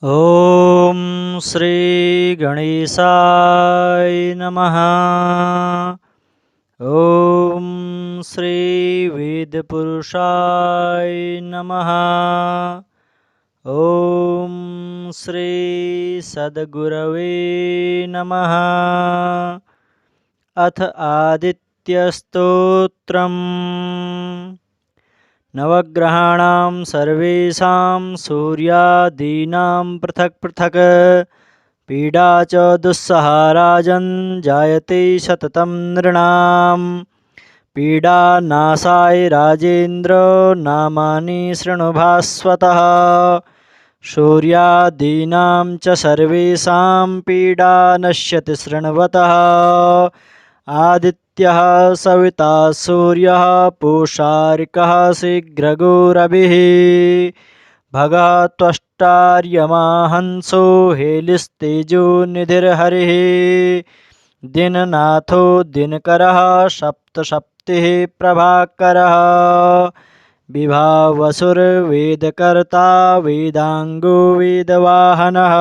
ॐ श्री गणेशाय नमः। ॐ श्री वेदपुरुषाय नमः। ॐ श्री सद्गुरवे नमः। अथ आदित्यस्तोत्रम्। नवग्रहाणां सर्वेषां सूर्यादीनां पृथक् पृथक् पीडा च दुस्सहा राजन् जायते सततं नृणां। पीडानाशाय राजेन्द्र नामानि शृणु भास्वतः। सूर्यादीनां च सर्वेषां पीडा नश्यति शृण्वतः। आदित्यः सविता सूर्यः पूषारिकः शीघ्रगोरभिः। भगः त्वष्टार्यमा हंसो हेलिस्तेजो निधिर्हरिः। दिननाथो दिनकरः सप्तशक्तिः प्रभाकरः। विभावसुर्वेदकर्ता वेदांगो वेदवाहनः।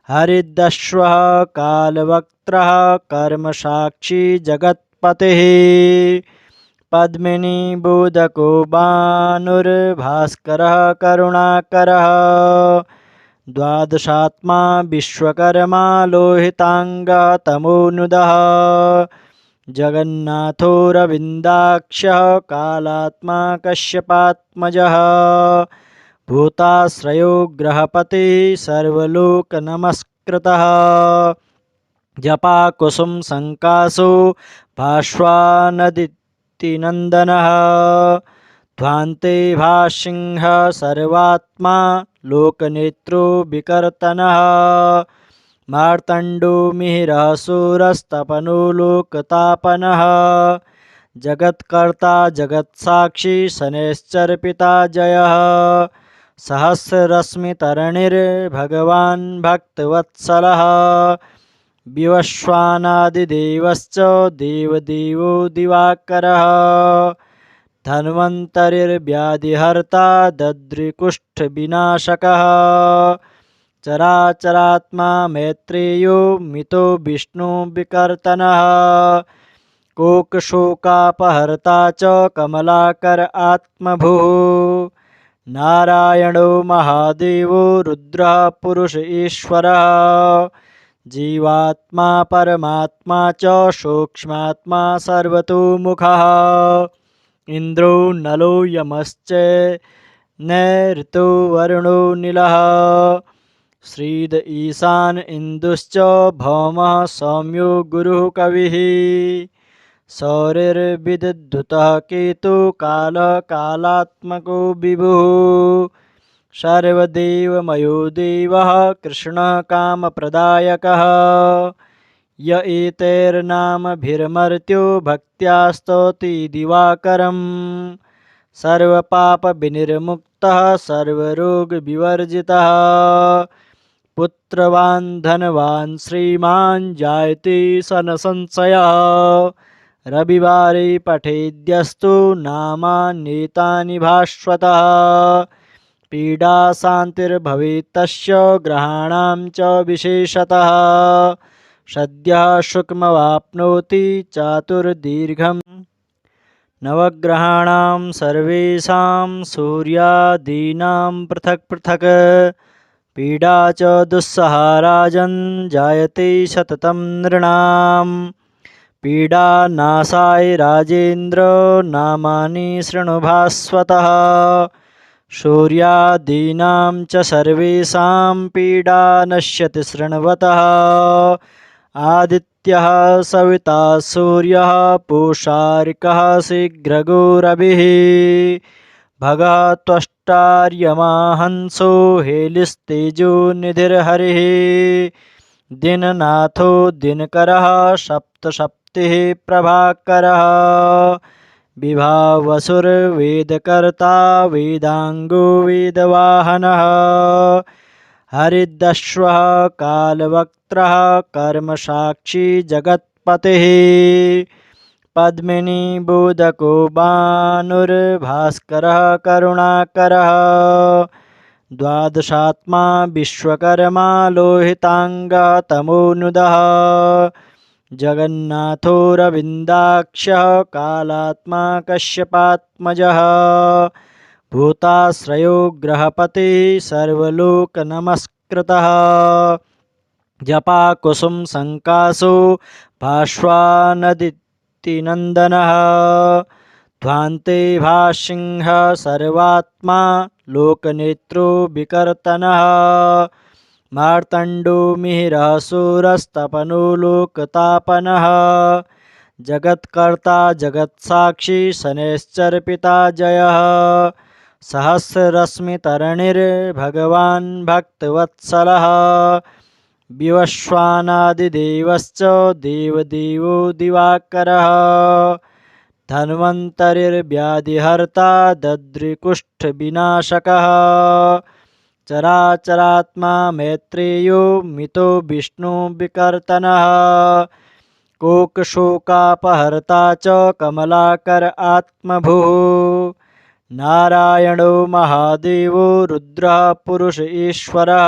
हरिदश्वः कालवक्त्रः कर्मसाक्षी जगत्पतिः। पद्मिनीबोधको भानुर्भास्करः करुणाकरः। द्वादशात्मा विश्वकर्मा लोहितांगः तमोनुदः। जगन्नाथो रविन्दाक्षः कालात्मा कश्यपात्मजः। भूताश्रयो ग्रहपति सर्वलोकनमस्कृतः। जपाकुसुम संकाशो भास्वानदितिनन्दनः। ध्वान्ते भासिंह सर्वात्मा लोकनेत्रो विकर्तनः। मार्तण्डो मिहिरः शूरस्तपनो लोकतापनः। जगत्कर्ता जगत्साक्षी शनैश्चरपिता जयः। सहस्ररश्मितरणिर्भगवान् भक्तवत्सलः। विवस्वानादिदेवश्च देवदेवो दिवाकरः। धन्वन्तरिर्व्याधिहर्ता दद्रिकुष्ठविनाशकः। चराचरात्मा मैत्रेयो मितो विष्णुविकर्तनः। कोकशोकापहर्ता च कमलाकर आत्मभुः। नारायणो महादेवो रुद्रः पुरुष ईश्वरः। जीवात्मा परमात्मा च सूक्ष्मात्मा सर्वतोमुखः। इन्द्रो नलो यमश्च नैऋतो वरुणो नीलः। श्रीद ईशान इन्दुश्च भौमः सौम्यो गुरुः कविः। सौरिर्विद्युतः केतु कालः कालात्मको विभुः। सर्वदेवमयो देवः कृष्णः कामप्रदायकः। य एतैर्नामभिर्मर्त्यो भक्त्या स्तौति दिवाकरम्। सर्वपापविनिर्मुक्तः सर्वरोगविवर्जितः। पुत्रवान् धनवान् श्रीमान् जायते सनसंशयः। रविवारे पठेद्यस्तु नामान्येतानि भास्वतः। पीडा शान्तिर्भवेत् तस्य ग्रहाणां च विशेषतः। सद्यः सुखमवाप्नोति चातुर्दीर्घम्। नवग्रहाणां सर्वेषां सूर्यादीनां पृथक् पृथक् पीडा च दुस्सहा राजन् जायते सततं नृणां। पीडानाशाय राजेन्द्र नामानि शृणु भास्वतः। सूर्यादीनां च सर्वेषां पीडा नश्यति शृण्वतः। आदित्यः सविता सूर्यः पूषारिकः शीघ्रगोरभिः। भगः त्वष्टार्यमा हंसो हेलिस्तेजो निधिर्हरिः। दिननाथो दिनकरः सप्तशक्तिः प्रभाकरः। विभावसुर्वेदकर्ता वेदांगो वेदवाहनः। हरिदश्वः कालवक्त्रः कर्मसाक्षी जगत्पतिः। पद्मिनीबोधको भानुर्भास्करः करुणाकरः। द्वादशात्मा विश्वकर्मा लोहितांगः तमोनुदः जगन्नाथो रविन्दाक्षः कालात्मा कश्यपात्मजः भूताश्रयो ग्रहपति सर्वलोकनमस्कृतः जपाकुसुम संकासो भास्वानदितिनन्दनः ध्वान्ते भासिंह सर्वात्मा लोकनेत्रो विकर्तनः मार्तण्डो मिहिरः शूरस्तपनो लोकतापनः जगत्कर्ता जगत्साक्षी शनैश्चरपिता जयः सहस्ररश्मितरणिर्भगवान् भक्तवत्सलः विवस्वानादिदेवश्च देवदेवो दिवाकरः धन्वन्तरिर्व्याधिहर्ता दद्रिकुष्ठविनाशकः चराचरात्मा मैत्रेयो मितो विष्णुविकर्तनः कोकशोकापहर्ता च कमलाकर आत्मभुः नारायणो महादेवो रुद्रः पुरुष ईश्वरः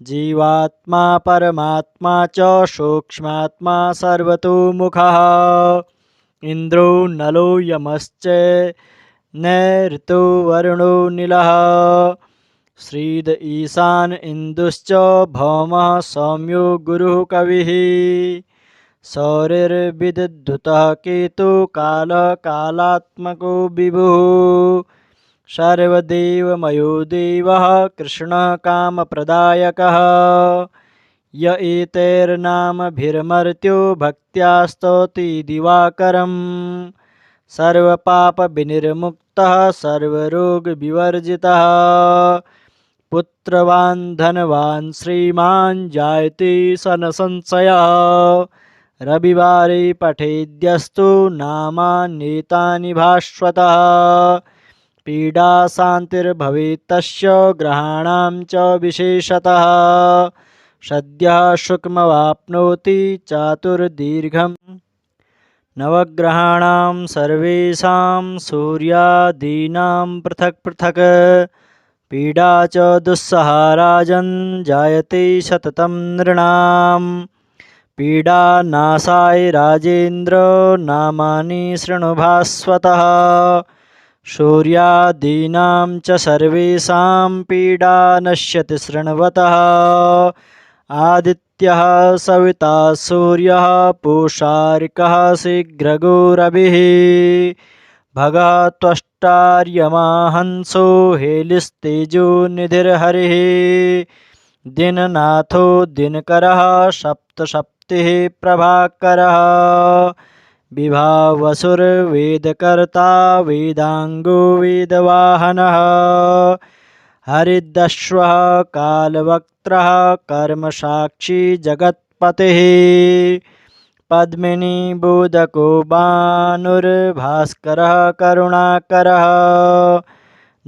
जीवात्मा परमात्मा च सूक्ष्मात्मा सर्वतोमुखः इंद्रो नलो यमश्च नैऋतो वरुणो नीलः श्रीद ईशान इंदुश्च भौमः सौम्यो गुरुः कविः सौरिर्विद्युतः केतु कालः कालात्मको विभुः सर्वदेवमयो देवः कृष्णः कामप्रदायकः य एतैर्नामभिर्मर्त्यो भक्त्या स्तौति दिवाकरम् सर्वपापविनिर्मुक्तः सर्वरोगविवर्जितः पुत्रवान् धनवान् श्रीमान् जायते सनसंशयः रविवारे पठेद्यस्तु नामान्येतानि भास्वतः पीडा शान्तिर्भवेत् तस्य ग्रहाणां च विशेषतः सद्यः सुखमवाप्नोति चातुर्दीर्घम् नवग्रहाणां सर्वेषां सूर्यादीनां पृथक् पृथक् पीडा च दुस्सहा राजन् जायते सततं नृणां पीडानाशाय राजेन्द्र नामानि शृणु भास्वतः सूर्यादीनां च सर्वेषां पीडा नश्यति शृण्वतः आदित्यः सविता सूर्यः पूषारिकः शीघ्रगो रविः भगः त्वष्टार्यमा हंसो हेलिस्तेजो निधिर्हरिः दिननाथो दिनकरः सप्तसप्तिः प्रभाकरः विभावसुर्वेदकर्ता वेदांगो वेदवाहनः हरिदश्वः कालवक्त्रः कर्मसाक्षी जगत्पतिः पद्मिनी बोधको भानुर्भास्करः करुणाकरः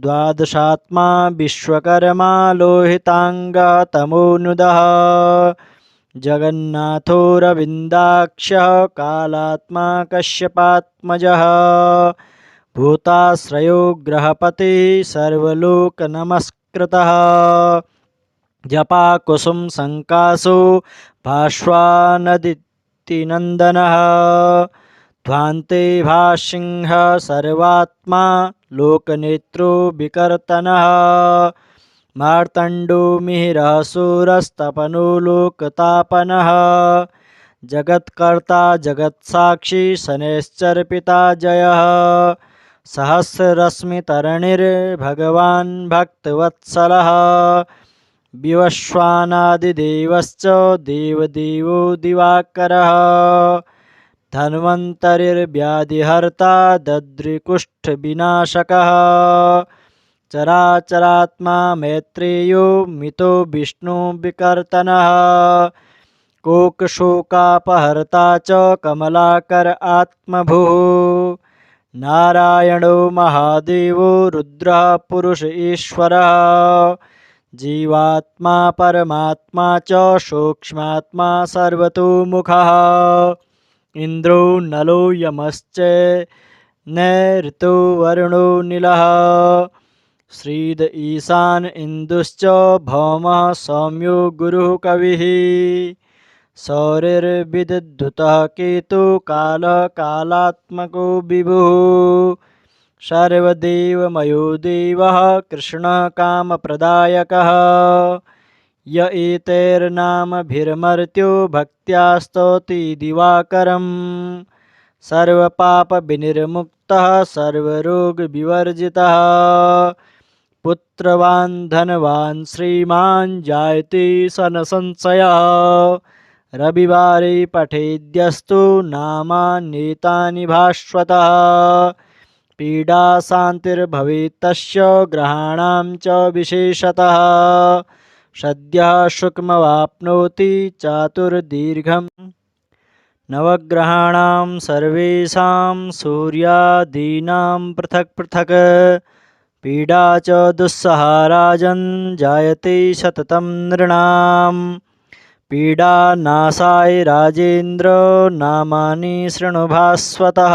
द्वादशात्मा विश्वकर्मा लोहितांगः तमोनुदः जगन्नाथो रविन्दाक्षः कालात्मा कश्यपात्मजः भूताश्रयो ग्रहपति सर्वलोकनमस्कृतः जपाकुसुम संकासो भास्वानदितिनन्दनः ध्वान्ते भासिंह सर्वात्मा लोकनेत्रो विकर्तनः मार्तण्डो मिहिरः शूरस्तपनो लोकतापनः जगत्कर्ता जगत्साक्षी शनैश्चरपिता जयः सहस्ररश्मितरणिर्भगवान् भक्तवत्सलः विवस्वानादिदेवश्च देवदेवो दिवाकरः धन्वन्तरिर्व्याधिहर्ता दद्रिकुष्ठविनाशकः चराचरात्मा मैत्रेयो मितो विष्णुविकर्तनः कोकशोकापहर्ता च कमलाकर आत्मभुः नारायणो महादेवो रुद्रः पुरुष ईश्वरः जीवात्मा परमात्मा च सूक्ष्मात्मा सर्वतोमुखः इंद्रो नलो यमश्च नैऋतो वरुणो नीलः श्रीद ईशान इंदुश्च भौमः सौम्यो गुरुः कविः सौरिर्विद्युतः केतु कालः कालात्मको विभुः सर्वदेवमयो देवः कृष्णः कामप्रदायकः य एतैर्नामभिर्मर्त्यो भक्त्या स्तौति दिवाकरम् सर्वपापविनिर्मुक्तः सर्वरोगविवर्जितः पुत्रवान् धनवान् श्रीमान् जायते सनसंशयः रविवारे पठेद्यस्तु नामान्येतानि भास्वतः पीडा शान्तिर्भवेत् तस्य ग्रहाणां च विशेषतः सद्यः सुखमवाप्नोति चातुर्दीर्घम् नवग्रहाणां सर्वेषां सूर्यादीनां पृथक् पृथक् पीडा च दुस्सहा राजन् जायते सततं नृणां पीडानाशाय राजेन्द्र नामानि शृणु भास्वतः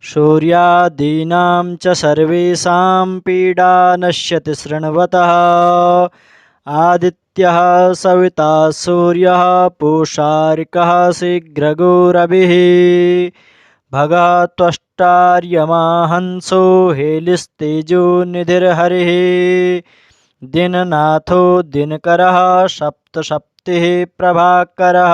सूर्यादीनां च सर्वेषां पीडा नश्यति शृण्वतः आदित्यः सविता सूर्यः पूषारिकः शीघ्रगो रविः भगः त्वष्टार्यमा हंसो हेलिस्तेजो निधिर्हरिः दिननाथो दिनकरः सप्तसप्तिः प्रभाकरः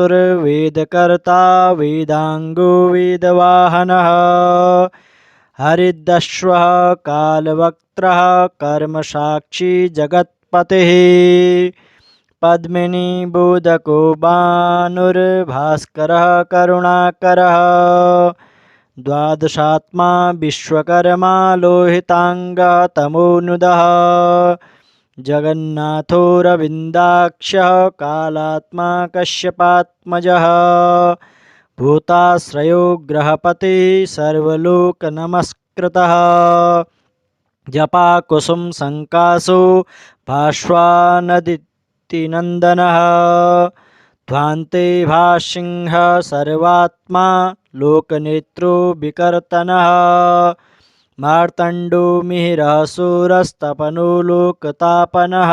विभावसुर्वेदकर्ता वेदांगो वेदवाहनः हरिदश्वः कालवक्त्रः कर्मसाक्षी जगत्पतिः पद्मिनीबोधको भानुर्भास्करः करुणाकरः द्वादशात्मा विश्वकर्मा लोहितांगः तमोनुदः जगन्नाथो रविन्दाक्षः कालात्मा कश्यपात्मजः भूताश्रयो ग्रहपति सर्वलोकनमस्कृतः जपाकुसुम संकासो भास्वानदितिनन्दनः ध्वान्ते भासिंह सर्वात्मा लोकनेत्रो विकर्तनः मार्तण्डो मिहिरः शूरस्तपनो लोकतापनः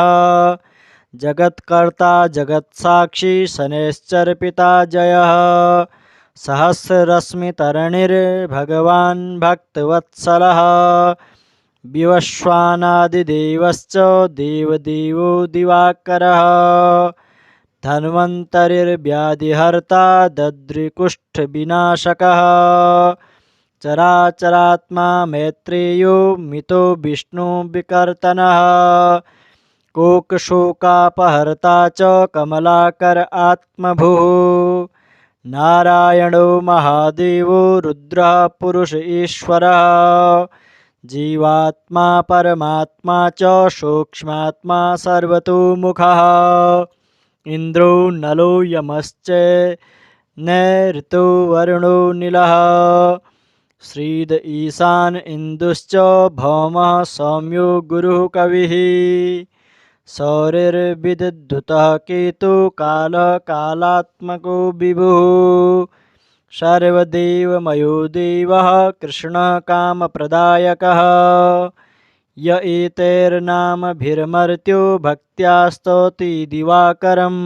जगत्कर्ता जगत्साक्षी शनैश्चरपिता जयः सहस्ररश्मितरणिर्भगवान् भक्तवत्सलः विवस्वानादिदेवश्च देवदेवो दिवाकरः धन्वन्तरिर्व्याधिहर्ता दद्रिकुष्ठविनाशकः चराचरात्मा मैत्रेयो मितो विष्णुविकर्तनः कोकशोकापहर्ता च कमलाकर आत्मभुः नारायणो महादेवो रुद्रः पुरुष ईश्वरः जीवात्मा परमात्मा च सूक्ष्मात्मा सर्वतोमुखः इन्द्रो नलो यमश्च नैऋतो वरुणो नीलः श्रीद ईशान इंदुश्च भौमः सौम्यो गुरुः कविः सौरिर्विद्युतः केतु कालः कालात्मको विभुः सर्वदेवमयो देवः कृष्णः कामप्रदायकः य एतैर्नामभिर्मर्त्यो भक्त्या स्तौति दिवाकरम्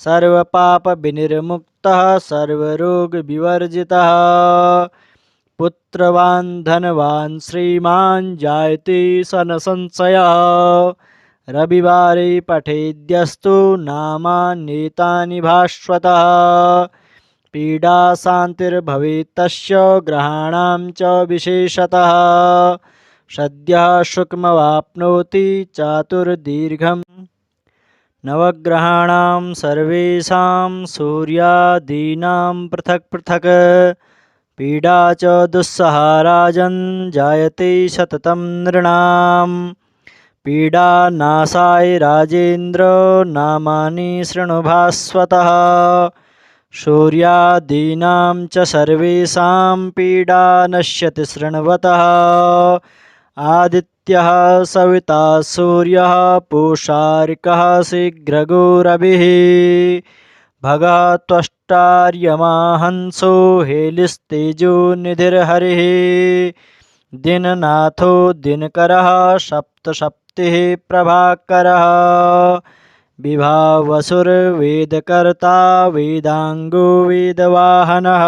सर्वपापविनिर्मुक्तः सर्वरोगविवर्जितः पुत्रवान् धनवान् श्रीमान् जायते सनसंशयः रविवारे पठेद्यस्तु नामान्येतानि भास्वतः पीडा शान्तिर्भवेत् तस्य ग्रहाणां च विशेषतः सद्यः सुखमवाप्नोति चातुर्दीर्घम् नवग्रहाणां सर्वेषां सूर्यादीनां पृथक् पृथक् पीडा च दुस्सहा राजन् जायते सततं नृणां पीडानाशाय राजेन्द्र नामानि शृणु भास्वतः सूर्यादीनां च सर्वेषां पीडा नश्यति शृण्वतः आदित्यः सविता सूर्यः पूषारिकः शीघ्रगो रविः भगः त्वष्टार्यमा हंसो हेलिस्तेजो निधिर्हरिः दीननाथो दिनकरः सप्तसप्तिः प्रभाकरः विभावसुरवेदकर्ता वेदांगो वेदवाहनः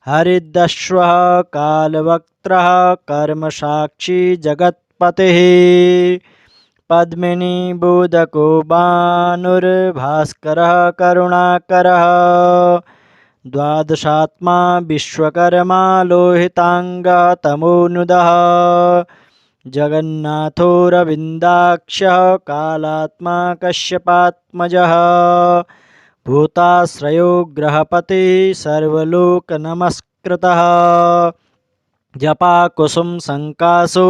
हरिदश्वः कालवक्त्रः कर्मसाक्षी जगत्पतिः पद्मिनीबोधको भानुर्भास्करः करुणाकरः द्वादशात्मा विश्वकर्मा लोहितांगः तमोनुदः जगन्नाथो रविन्दाक्षः कालात्मा कश्यपात्मजः भूताश्रयो ग्रहपति सर्वलोकनमस्कृतः जपाकुसुम संकासो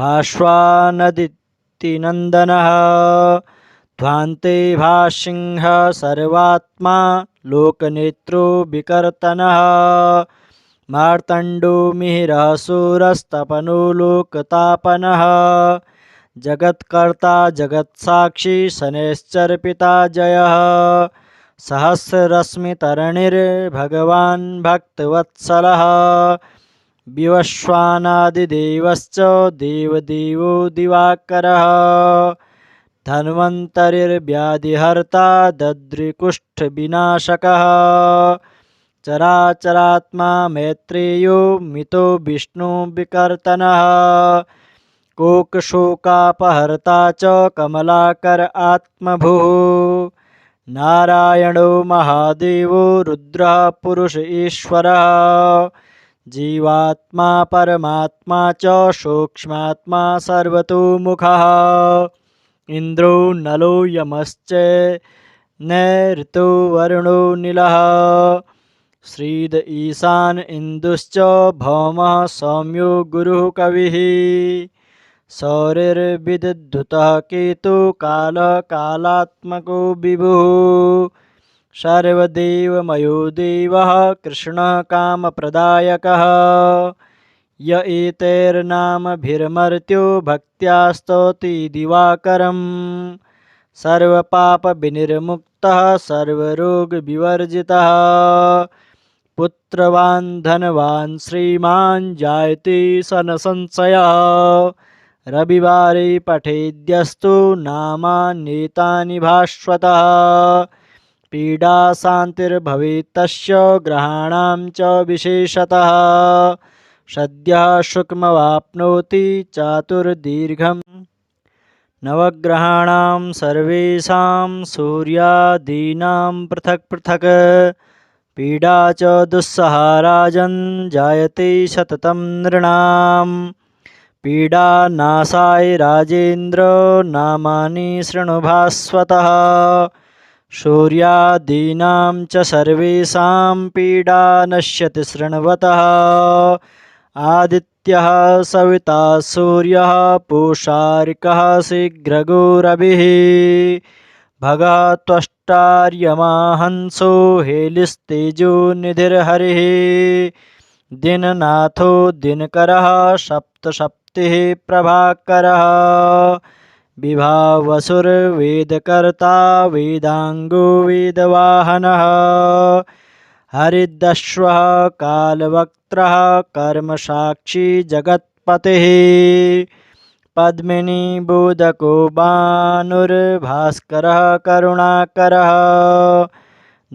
भास्वानदितिनन्दनः ध्वान्ते भासिंह सर्वात्मा लोकनेत्रो विकर्तनः मार्तण्डो मिहिरः शूरस्तपनो लोकतापनः जगत्कर्ता जगत्साक्षी शनैश्चरपिता जयः सहस्ररश्मितरणिर्भगवान् भक्तवत्सलः विवस्वानादिदेवश्च देवदेवो दिवाकरः धन्वन्तरिर्व्याधिहर्ता दद्रिकुष्ठविनाशकः चराचरात्मा मैत्रेयो मितो विष्णुविकर्तनः कोकशोकापहर्ता च कमलाकर आत्मभुः नारायणो महादेवो रुद्रः पुरुष ईश्वरः जीवात्मा परमात्मा च सूक्ष्मात्मा सर्वतोमुखः इंद्रो नलो यमश्च नैऋतो वरुणो नीलः श्रीद ईशान इंदुश्च भौमः सौम्यो गुरुः कविः सौरिर्विद्युतः केतु कालः कालात्मको विभुः सर्वदेवमयो देवः कृष्णः कामप्रदायकः य एतैर्नामभिर्मर्त्यो भक्त्या स्तौति दिवाकरं सर्वपापविनिर्मुक्तः सर्वरोगविवर्जितः पुत्रवान् धनवान् श्रीमान् जायते सनसंशयः रविवारे पठेद्यस्तु नामान्येतानि भास्वतः पीडा शान्तिर्भवेत् तस्य ग्रहाणां च विशेषतः सद्यः सुखमवाप्नोति चातुर्दीर्घं नवग्रहाणां सर्वेषां सूर्यादीनां पृथक् पृथक् पीडा च दुस्सहा राजन् जायते सततं नृणां पीडानाशाय राजेन्द्र नामानि शृणु भास्वतः सूर्यादीनां च सर्वेषां पीडा नश्यति शृण्वतः आदित्यः सविता सूर्यः पूषारिकः शीघ्रगो रविः भगः त्वष्टार्यमा हंसो हेलिस्तेजो निधिर्हरिः दीननाथो दिनकरः सप्तसप्तिः प्रभाकरः विभावसुरवेदकर्ता वेदांगो वेदवाहनः हरिदश्वः कालवक्त्रः कर्मसाक्षी जगत्पतिः पद्मिनीबोधको भानुर्भास्करः करुणाकरः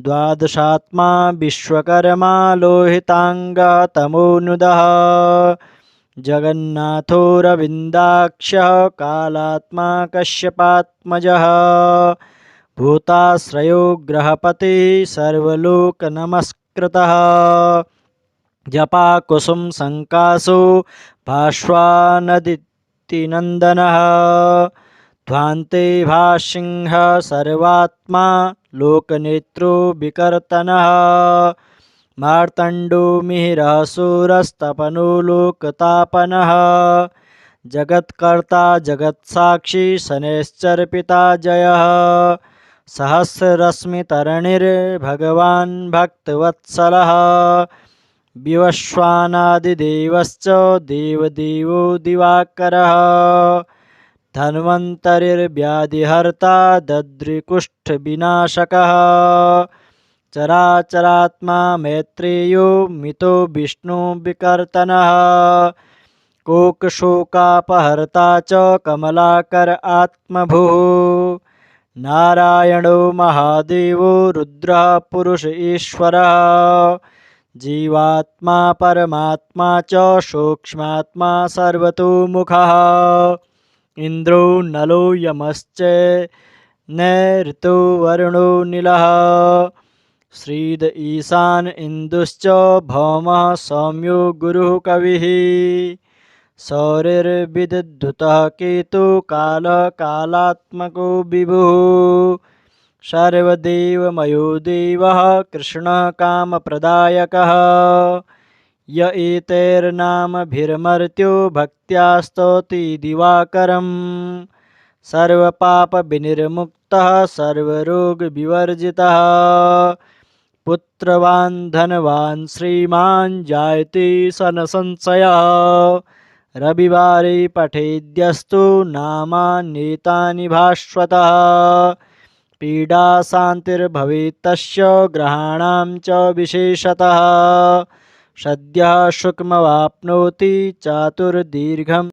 द्वादशात्मा विश्वकर्मा लोहितांगः तमोनुदः जगन्नाथो रविन्दाक्षः कालात्मा कश्यपात्मजः भूताश्रयो ग्रहपति सर्वलोकनमस्कृतः जपाकुसुम संकासो भास्वानदितिनन्दनः ध्वान्ते भासिंह सर्वात्मा लोकनेत्रो विकर्तनः मार्तण्डो मिहिरः शूरस्तपनो लोकतापनः जगत्कर्ता जगत्साक्षी शनैश्चरपिता जयः सहस्ररश्मितरणिर्भगवान् भक्तवत्सलः विवस्वानादिदेवश्च देवदेवो दिवाकरः धन्वन्तरिर्व्याधिहर्ता दद्रिकुष्ठविनाशकः चराचरात्मा मैत्रेयो मितो विष्णुविकर्तनः कोकशोकापहर्ता च कमलाकर आत्मभूः नारायणो महादेवो रुद्रः पुरुष ईश्वरः जीवात्मा परमात्मा च सूक्ष्मात्मा सर्वतोमुखः इन्द्रो नलो यमश्च नैऋतो वरुणो नीलः श्रीद ईशान इन्दुश्च भौमः सौम्यो गुरुः कविः सौरिर्विद्युतः केतु कालः कालात्मको विभुः सर्वदेवमयो देवः कृष्णः कामप्रदायकः य एतैर्नामभिर्मर्त्यो भक्त्या स्तौति दिवाकरम् सर्वपापविनिर्मुक्तः सर्वरोगविवर्जितः पुत्रवान् धनवान् श्रीमान् जायते सनसंशयः रविवारे पठेद्यस्तु नामान्येतानि भास्वतः पीडा शान्तिर्भवेत् तस्य ग्रहाणां च विशेषतः सद्यः सुखमवाप्नोति चातुर्दीर्घं